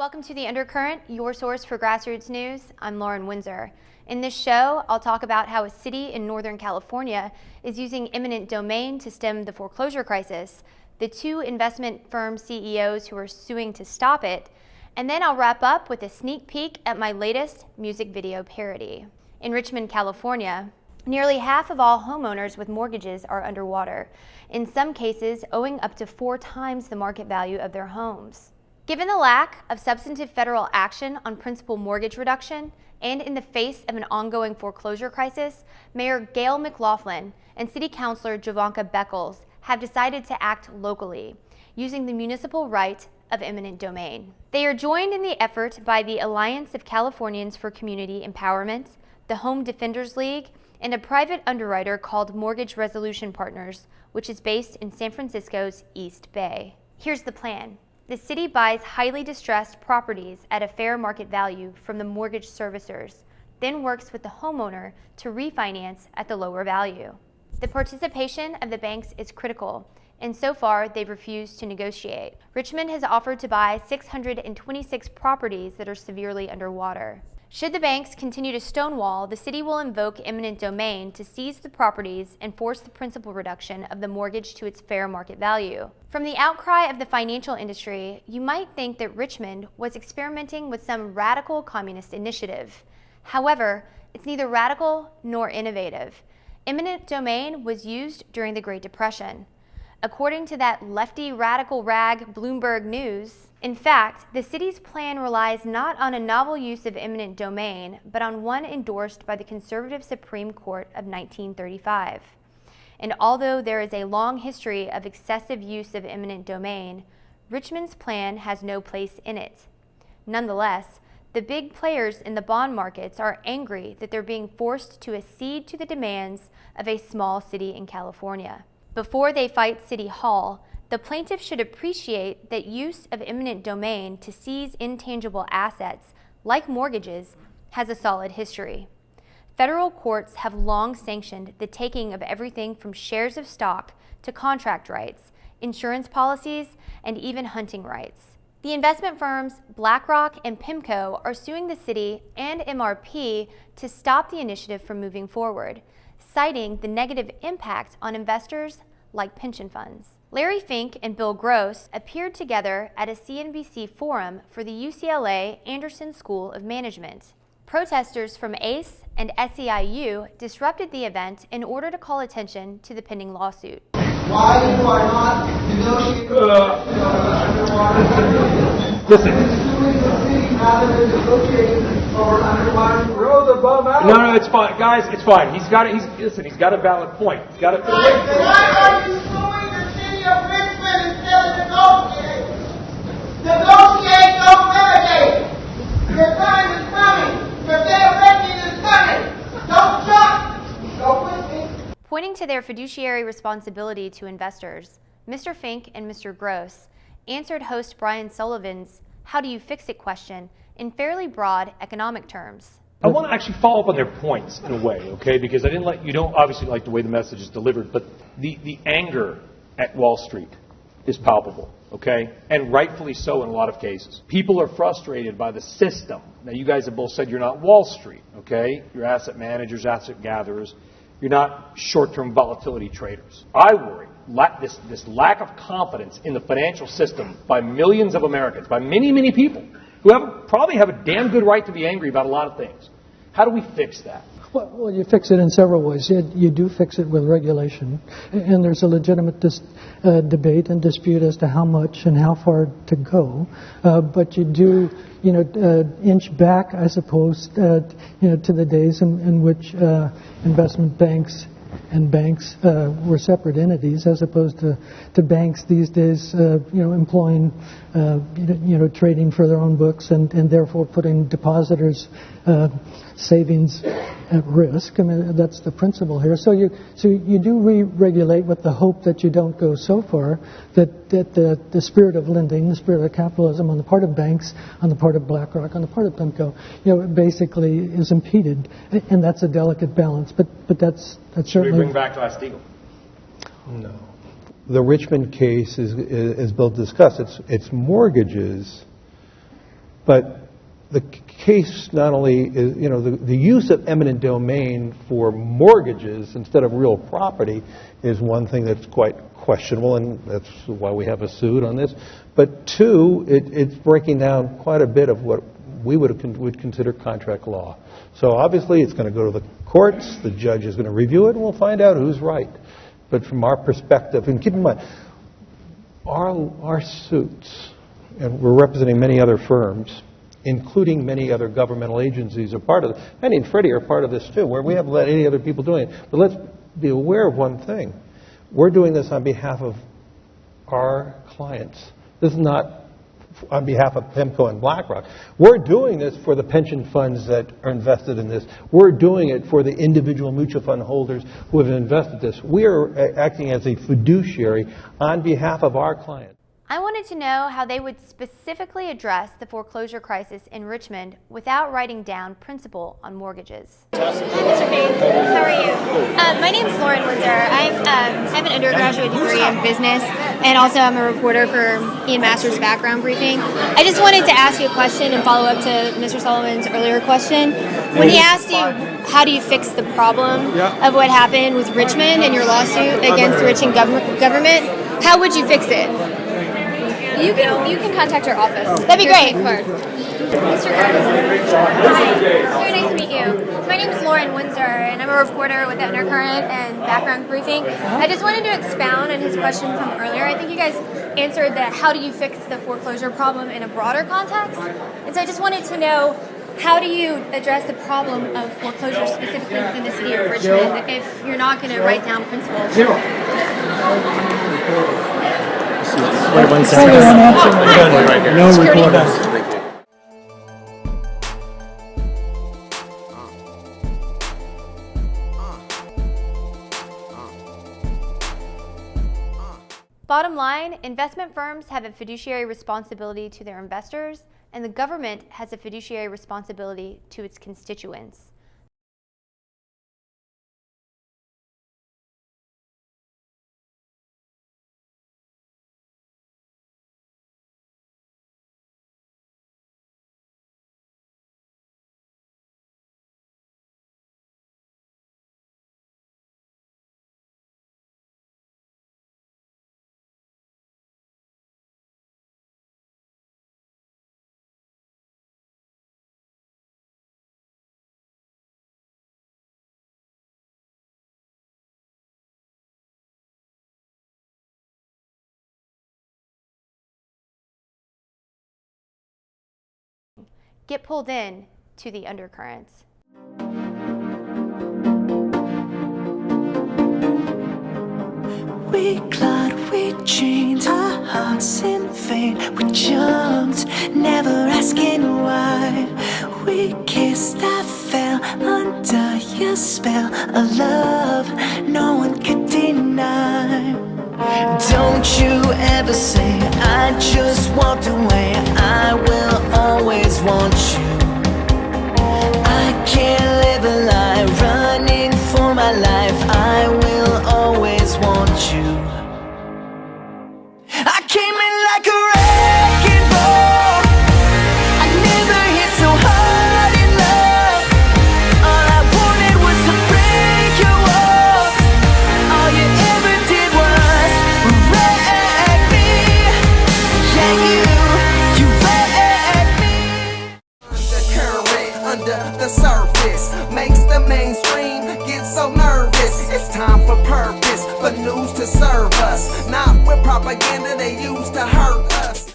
Welcome to the Undercurrent, your source for grassroots news. I'm Lauren Windsor. In this show, I'll talk about how a city in Northern California is using eminent domain to stem the foreclosure crisis, the two investment firm CEOs who are suing to stop it, and then I'll wrap up with a sneak peek at my latest music video parody. In Richmond, California, nearly half of all homeowners with mortgages are underwater, in some cases owing up to 4 times the market value of their homes. Given the lack of substantive federal action on principal mortgage reduction, and in the face of an ongoing foreclosure crisis, Mayor Gayle McLaughlin and City Councilor Jovanka Beckels have decided to act locally, using the municipal right of eminent domain. They are joined in the effort by the Alliance of Californians for Community Empowerment, the Home Defenders League, and a private underwriter called Mortgage Resolution Partners, which is based in San Francisco's East Bay. Here's the plan. The city buys highly distressed properties at a fair market value from the mortgage servicers, then works with the homeowner to refinance at the lower value. The participation of the banks is critical, and so far they've refused to negotiate. Richmond has offered to buy 626 properties that are severely underwater. Should the banks continue to stonewall, the city will invoke eminent domain to seize the properties and force the principal reduction of the mortgage to its fair market value. From the outcry of the financial industry, you might think that Richmond was experimenting with some radical communist initiative. However, it's neither radical nor innovative. Eminent domain was used during the Great Depression. According to that lefty radical rag Bloomberg News, in fact, the city's plan relies not on a novel use of eminent domain, but on one endorsed by the conservative Supreme Court of 1935. And although there is a long history of excessive use of eminent domain, Richmond's plan has no place in it. Nonetheless, the big players in the bond markets are angry that they're being forced to accede to the demands of a small city in California. Before they fight City Hall, the plaintiffs should appreciate that use of eminent domain to seize intangible assets, like mortgages, has a solid history. Federal courts have long sanctioned the taking of everything from shares of stock to contract rights, insurance policies, and even hunting rights. The investment firms BlackRock and PIMCO are suing the city and MRP to stop the initiative from moving forward, citing the negative impact on investors like pension funds. Larry Fink and Bill Gross appeared together at a CNBC forum for the UCLA Anderson School of Management. Protesters from ACE and SEIU disrupted the event in order to call attention to the pending lawsuit. Why you are not negotiating? Listen. No, it's fine, guys. It's fine. He's got a valid point. He's got it. Why are you suing the city of Richmond instead of negotiating? Negotiate, don't litigate. Your time is coming. Your day of reckoning is coming. Don't jump. Go with me. Pointing to their fiduciary responsibility to investors, Mr. Fink and Mr. Gross answered host Brian Sullivan's "How do you fix it?" question in fairly broad economic terms. I want to actually follow up on their points in a way, okay? Because you don't obviously like the way the message is delivered, but the anger at Wall Street is palpable, okay? And rightfully so in a lot of cases. People are frustrated by the system. Now, you guys have both said you're not Wall Street, okay? You're asset managers, asset gatherers. You're not short-term volatility traders. I worry this lack of confidence in the financial system by millions of Americans, by many, many people who probably have a damn good right to be angry about a lot of things. How do we fix that? Well, you fix it in several ways. You do fix it with regulation, and there's a legitimate debate and dispute as to how much and how far to go. But you do, inch back, I suppose, to the days in which investment banks and banks were separate entities, as opposed to banks these days, employing, trading for their own books and therefore putting depositors' savings at risk. I mean, that's the principle here. So you do re-regulate with the hope that you don't go so far that the spirit of lending, the spirit of capitalism on the part of banks, on the part of BlackRock, on the part of PIMCO, basically is impeded, and that's a delicate balance. But that's certainly. Should we bring back Glass-Steagall? No. The Richmond case is Bill discussed. It's mortgages But the case not only is, the use of eminent domain for mortgages instead of real property is one thing that's quite questionable, and that's why we have a suit on this. But two, it's breaking down quite a bit of what we would consider contract law. So obviously it's going to go to the courts, the judge is going to review it, and we'll find out who's right. But from our perspective, and keep in mind, our suits, and we're representing many other firms, including many other governmental agencies are part of it. Fannie and Freddie are part of this too, where we haven't let any other people doing it. But let's be aware of one thing. We're doing this on behalf of our clients. This is not on behalf of PIMCO and BlackRock. We're doing this for the pension funds that are invested in this. We're doing it for the individual mutual fund holders who have invested this. We are acting as a fiduciary on behalf of our clients. I wanted to know how they would specifically address the foreclosure crisis in Richmond without writing down principal on mortgages. Hi, Mr. Fink. How are you? My name is Lauren Windsor. I have an undergraduate degree in business, and also I'm a reporter for Ian Masters' Background Briefing. I just wanted to ask you a question and follow up to Mr. Sullivan's earlier question. When he asked you, how do you fix the problem of what happened with Richmond and your lawsuit against the Richmond government, how would you fix it? You can contact our office. That'd be great. Mr. Gross. Hi. Very nice to meet you. My name is Lauren Windsor, and I'm a reporter with Undercurrent and Background Briefing. I just wanted to expound on his question from earlier. I think you guys answered that how do you fix the foreclosure problem in a broader context? And so I just wanted to know, how do you address the problem of foreclosure specifically within the city of Richmond if you're not going to write down principles? Wait 1 second. No recording. Bottom line, investment firms have a fiduciary responsibility to their investors, and the government has a fiduciary responsibility to its constituents. Get pulled in to the undercurrents. We clawed, we chained our hearts in vain. We jumped, never asking why. We kissed, I fell under your spell. A love no one could deny. Don't you ever say I just walked away. I will always want you. I can't live a lie running for my life. I will always want you. I came in like a wrecking ball. I never hit so hard in love. All I wanted was to break your walls. All you ever did was wreck me. Yeah, you wrecked me. Undercurrent under the surface makes the mainstream get so nervous. It's time for purpose, for news to serve us, not with propaganda they use to hurt us.